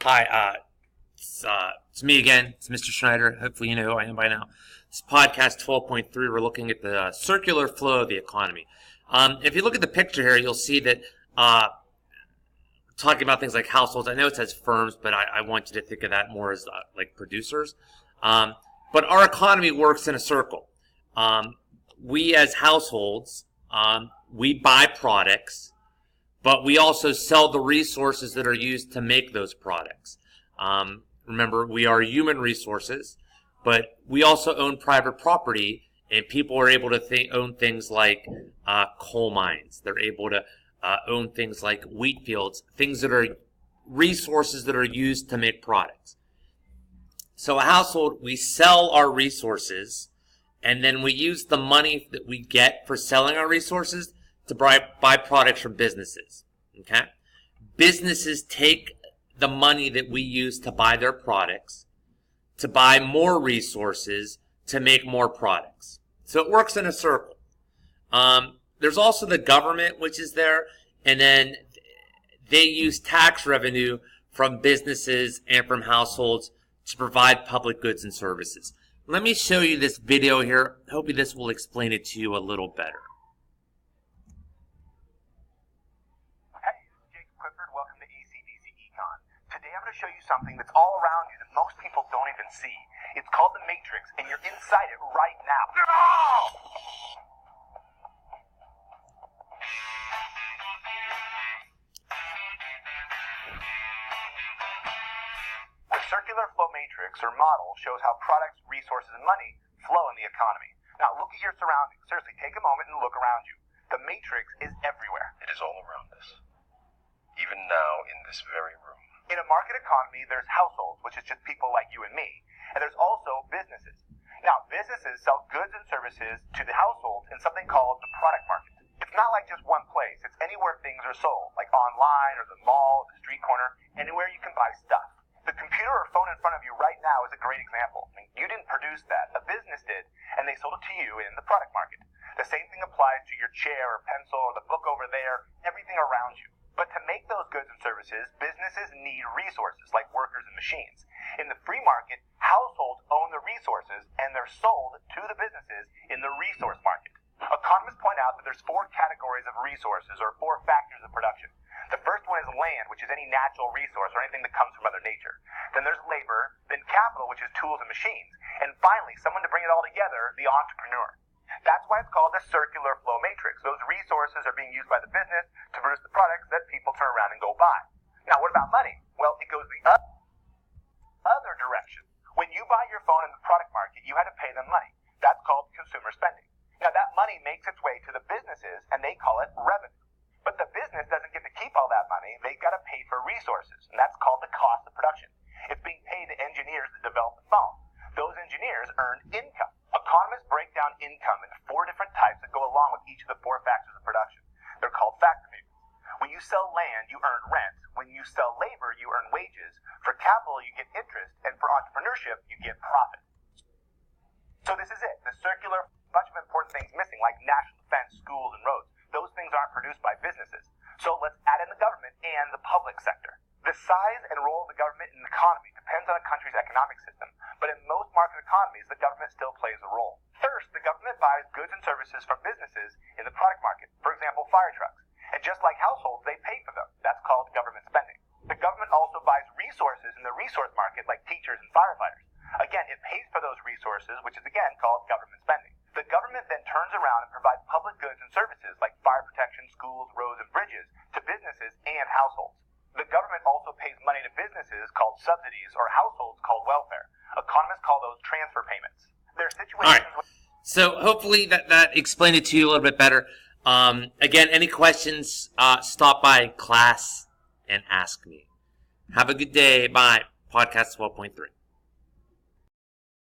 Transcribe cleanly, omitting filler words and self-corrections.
Hi, it's me again. It's Mr. Schneider. Hopefully you know who I am by now. This is podcast 12.3. We're looking at the circular flow of the economy. If you look at the picture here, you'll see that talking about things like households. I know it says firms, but I want you to think of that more as like producers. But our economy works in a circle. We as households, we buy products, but we also sell the resources that are used to make those products. Remember, we are human resources, but we also own private property, and people are able to own things like coal mines. They're able to own things like wheat fields, things that are resources that are used to make products. So a household, we sell our resources, and then we use the money that we get for selling our resources to buy products from businesses. Okay? Businesses take the money that we use to buy their products to buy more resources to make more products. So it works in a circle. There's also the government, which is there, and then they use tax revenue from businesses and from households to provide public goods and services. Let me show you this video here. Hopefully this will explain it to you a little better. Show you something that's all around you that most people don't even see. It's called the Matrix, and you're inside it right now. The circular flow matrix or model shows how products, resources, and money flow in the economy. Now look at your surroundings. Seriously, take a moment and look around you. The matrix is everywhere. It is all around us. Even now in this very room. In a market economy, there's households, which is just people like you and me, and there's also businesses. Now, businesses sell goods and services to the households in something called the product market. It's not like just one place. It's anywhere things are sold, like online or the mall, the street corner, anywhere you can buy stuff. The computer or phone in front of you right now is a great example. I mean, you didn't produce that. A business did, and they sold it to you in the product market. The same thing applies to your chair or pencil or the book over there, everything around you. But to make those goods and services, businesses need resources like workers and machines. In the free market, households own the resources and they're sold to the businesses in the resource market. Economists point out that there's four categories of resources or four factors of production. The first one is land, which is any natural resource or anything that comes from Mother Nature. Then there's labor, then capital, which is tools and machines. And finally, someone to bring it all together, the entrepreneur. That's why it's called the circular flow matrix. Those resources are being used by the business to produce the products that people turn around and go buy. Now, what about money? Well, it goes the other direction. When you buy your phone in the product market, you had to pay them money. That's called consumer spending. Now, that money makes its way to the businesses, and they call it revenue. But the business doesn't get to keep all that money. They've got to pay for resources, and that's called the cost of production. It's being paid to engineers that develop the phone. Those engineers earn income. Economists break down income into four different types that go along with each of the four factors of production. They're called factor movements. When you sell land, you earn rent. When you sell labor, you earn wages. For capital, you get interest. And for entrepreneurship, you get profit. So this is it. The circular, bunch of important things missing, like national defense, schools, and roads. Those things aren't produced by businesses. So let's add in the government and the public sector. The size and role of the government in the economy depends on a country's economic system, but in most market economies, the government still plays a role. First, the government buys goods and services from businesses in the product market, for example, fire trucks. And just like households, they pay for them. That's called government spending. The government also buys resources in the resource market, like teachers and firefighters. Again, it pays for those resources, which is again called government spending. The government then turns around and provides public goods and services like fire protection, schools, roads, and bridges to businesses and households. The government also pays money to businesses called subsidies or households called welfare. Economists call those transfer payments. There are situations All right. So hopefully that explained it to you a little bit better. Again, any questions, stop by class and ask me. Have a good day. Bye. Podcast 12.3.